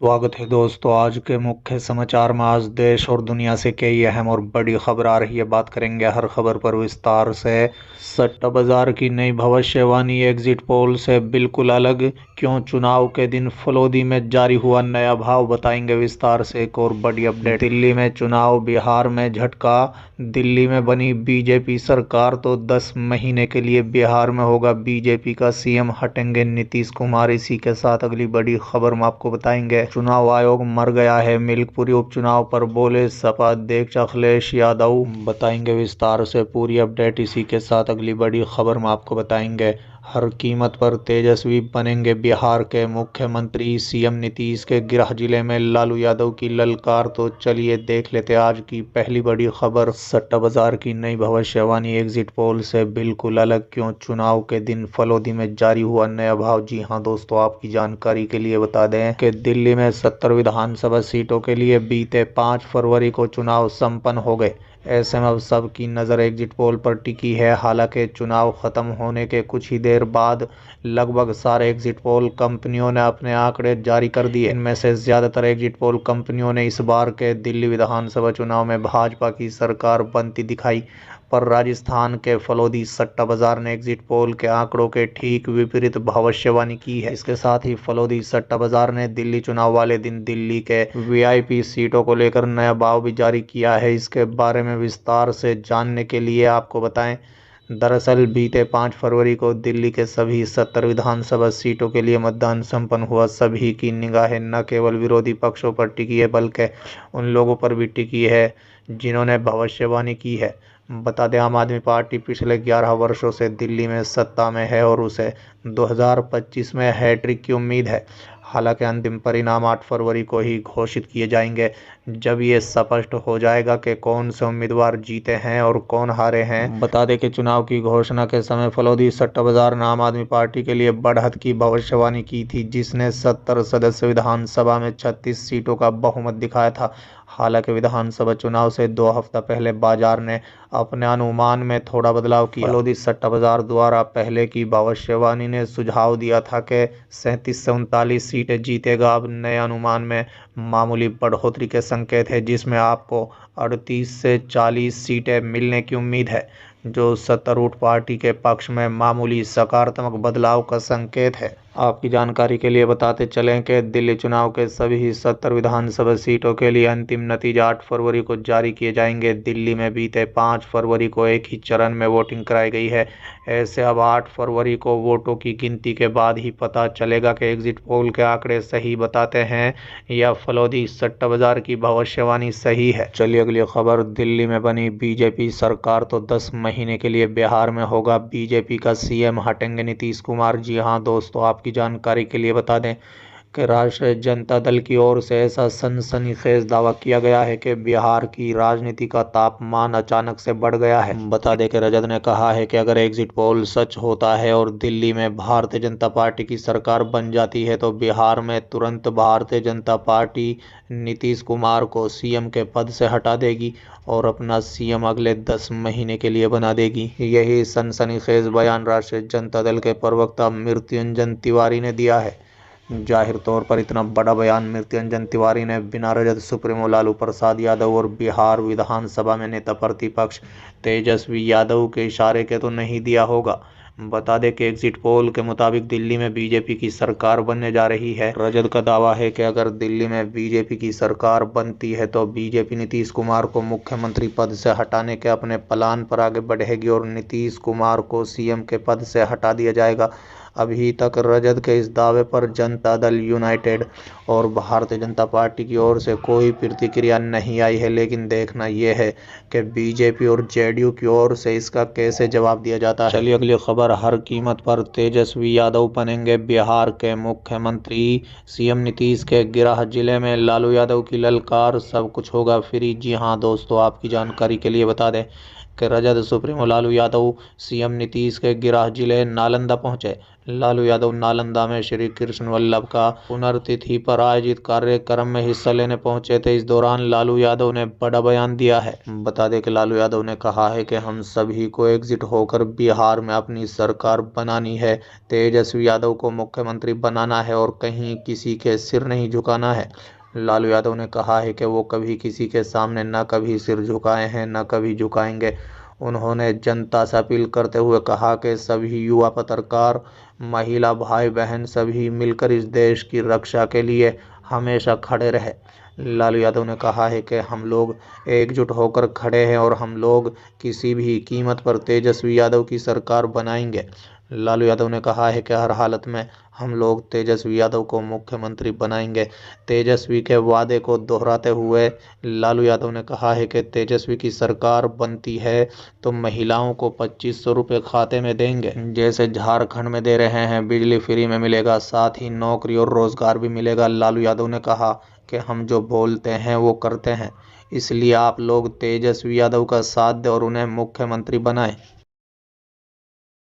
स्वागत है दोस्तों। आज के मुख्य समाचार में आज देश और दुनिया से कई अहम और बड़ी खबर आ रही है। बात करेंगे हर खबर पर विस्तार से। सट्टा बाजार की नई भविष्यवाणी एग्जिट पोल से बिल्कुल अलग, क्यों चुनाव के दिन फलोदी में जारी हुआ नया भाव, बताएंगे विस्तार से। एक और बड़ी अपडेट, दिल्ली में चुनाव, बिहार में झटका। दिल्ली में बनी बीजेपी सरकार तो 10 महीने के लिए बिहार में होगा बीजेपी का सीएम, हटेंगे नीतीश कुमार। इसी के साथ अगली बड़ी खबर हम आपको बताएंगे। चुनाव आयोग मर गया है, मिल्कपुरी उपचुनाव पर बोले सपा अध्यक्ष अखिलेश यादव, बताएंगे विस्तार से पूरी अपडेट। इसी के साथ अगली बड़ी खबर हम आपको बताएंगे। हर कीमत पर तेजस्वी बनेंगे बिहार के मुख्यमंत्री, सीएम नीतीश के गृह जिले में लालू यादव की ललकार। तो चलिए देख लेते आज की पहली बड़ी खबर। सट्टा बाजार की नई भविष्यवाणी एग्जिट पोल से बिल्कुल अलग, क्यों चुनाव के दिन फलोदी में जारी हुआ नया भाव। जी हां दोस्तों, आपकी जानकारी के लिए बता दें कि दिल्ली में 70 विधानसभा सीटों के लिए बीते 5 फरवरी को चुनाव संपन्न हो गए। ऐसे में अब सबकी नज़र एग्जिट पोल पर टिकी है। हालांकि चुनाव खत्म होने के कुछ ही देर बाद लगभग सारे एग्जिट पोल कंपनियों ने अपने आंकड़े जारी कर दिए। इनमें से ज़्यादातर एग्जिट पोल कंपनियों ने इस बार के दिल्ली विधानसभा चुनाव में भाजपा की सरकार बनती दिखाई, पर राजस्थान के फलोदी सट्टा बाजार ने एग्जिट पोल के आंकड़ों के ठीक विपरीत भविष्यवाणी की है। इसके साथ ही फलोदी सट्टा बाजार ने दिल्ली चुनाव वाले दिन दिल्ली के वीआईपी सीटों को लेकर नया भाव भी जारी किया है। इसके बारे में विस्तार से जानने के लिए आपको बताएं, दरअसल बीते 5 फरवरी को दिल्ली के सभी 70 विधानसभा सीटों के लिए मतदान संपन्न हुआ। सभी की निगाहें न केवल विरोधी पक्षों पर टिकी है, बल्कि उन लोगों पर भी टिकी है जिन्होंने भविष्यवाणी की है। बता दें, आम आदमी पार्टी पिछले 11 वर्षों से दिल्ली में सत्ता में है और उसे 2025 में हैट्रिक की उम्मीद है। हालांकि अंतिम परिणाम 8 फरवरी को ही घोषित किए जाएंगे, जब ये स्पष्ट हो जाएगा कि कौन से उम्मीदवार जीते हैं और कौन हारे हैं। बता दें कि चुनाव की घोषणा के समय फलोदी सट्टा बाजार ने आम आदमी पार्टी के लिए बढ़त की भविष्यवाणी की थी, जिसने 70 सदस्य विधानसभा में 36 सीटों का बहुमत दिखाया था। हालांकि विधानसभा चुनाव से 2 हफ्ता पहले बाजार ने अपने अनुमान में थोड़ा बदलाव किया। फलोदी सट्टा बाजार द्वारा पहले की भविष्यवाणी ने सुझाव दिया था कि 37 से 39 सीटें जीतेगा। अब नए अनुमान में मामूली बढ़ोतरी के संकेत है, जिसमें आपको 38 से 40 सीटें मिलने की उम्मीद है, जो सत्तारूढ़ पार्टी के पक्ष में मामूली सकारात्मक बदलाव का संकेत है। आपकी जानकारी के लिए बताते चलें कि दिल्ली चुनाव के सभी 70 विधानसभा सीटों के लिए अंतिम नतीजा 8 फरवरी को जारी किए जाएंगे। दिल्ली में बीते 5 फरवरी को एक ही चरण में वोटिंग कराई गई है। ऐसे अब 8 फरवरी को वोटों की गिनती के बाद ही पता चलेगा कि एग्जिट पोल के आंकड़े सही बताते हैं या फलोदी सट्टा बाजार की भविष्यवाणी सही है। चलिए अगली खबर, दिल्ली में बनी बीजेपी सरकार तो 10 महीने के लिए बिहार में होगा बीजेपी का सीएम, हटेंगे नीतीश कुमार। जी हां दोस्तों, आपकी जानकारी के लिए बता दें कि राष्ट्रीय जनता दल की ओर से ऐसा सनसनीखेज दावा किया गया है कि बिहार की राजनीति का तापमान अचानक से बढ़ गया है। बता दें कि रजत ने कहा है कि अगर एग्जिट पोल सच होता है और दिल्ली में भारतीय जनता पार्टी की सरकार बन जाती है तो बिहार में तुरंत भारतीय जनता पार्टी नीतीश कुमार को सीएम के पद से हटा देगी और अपना सीएम अगले 10 महीने के लिए बना देगी। यही सनसनीखेज बयान राष्ट्रीय जनता दल के प्रवक्ता मृत्युंजय तिवारी ने दिया है। जाहिर तौर पर इतना बड़ा बयान मृत्युंजय तिवारी ने बिना रजत सुप्रीमो लालू प्रसाद यादव और बिहार विधानसभा में नेता प्रतिपक्ष तेजस्वी यादव के इशारे के तो नहीं दिया होगा। बता दें कि एग्जिट पोल के मुताबिक दिल्ली में बीजेपी की सरकार बनने जा रही है। रजत का दावा है कि अगर दिल्ली में बीजेपी की सरकार बनती है तो बीजेपी नीतीश कुमार को मुख्यमंत्री पद से हटाने के अपने प्लान पर आगे बढ़ेगी और नीतीश कुमार को सीएम के पद से हटा दिया जाएगा। अभी तक रजत के इस दावे पर जनता दल यूनाइटेड और भारतीय जनता पार्टी की ओर से कोई प्रतिक्रिया नहीं आई है, लेकिन देखना यह है कि बीजेपी और जेडीयू की ओर से इसका कैसे जवाब दिया जाता है। चलिए अगली खबर, हर कीमत पर तेजस्वी यादव बनेंगे बिहार के मुख्यमंत्री, सीएम नीतीश के गृह जिले में लालू यादव की ललकार, सब कुछ होगा फ्री। जी हां दोस्तों, आपकी जानकारी के लिए बता दें कि रजत सुप्रीमो लालू यादव सीएम नीतीश के गिरह जिले नालंदा पहुंचे। लालू यादव नालंदा में श्री कृष्ण वल्लभ का पुण्यतिथि पर आयोजित कार्यक्रम में हिस्सा लेने पहुंचे थे। इस दौरान लालू यादव ने बड़ा बयान दिया है। बता दें कि लालू यादव ने कहा है कि हम सभी को एकजुट होकर बिहार में अपनी सरकार बनानी है, तेजस्वी यादव को मुख्यमंत्री बनाना है और कहीं किसी के सिर नहीं झुकाना है। लालू यादव ने कहा है कि वो कभी किसी के सामने न कभी सिर झुकाए हैं न कभी झुकाएंगे। उन्होंने जनता से अपील करते हुए कहा कि सभी युवा पत्रकार, महिला भाई बहन सभी मिलकर इस देश की रक्षा के लिए हमेशा खड़े रहे। लालू यादव ने कहा है कि हम लोग एकजुट होकर खड़े हैं और हम लोग किसी भी कीमत पर तेजस्वी यादव की सरकार बनाएंगे। लालू यादव ने कहा है कि हर हालत में हम लोग तेजस्वी यादव को मुख्यमंत्री बनाएंगे। तेजस्वी के वादे को दोहराते हुए लालू यादव ने कहा है कि तेजस्वी की सरकार बनती है तो महिलाओं को 2500 रुपये खाते में देंगे, जैसे झारखंड में दे रहे हैं। बिजली फ्री में मिलेगा, साथ ही नौकरी और रोजगार भी मिलेगा। लालू यादव ने कहा कि हम जो बोलते हैं वो करते हैं, इसलिए आप लोग तेजस्वी यादव का साथ दें और उन्हें मुख्यमंत्री बनाएं।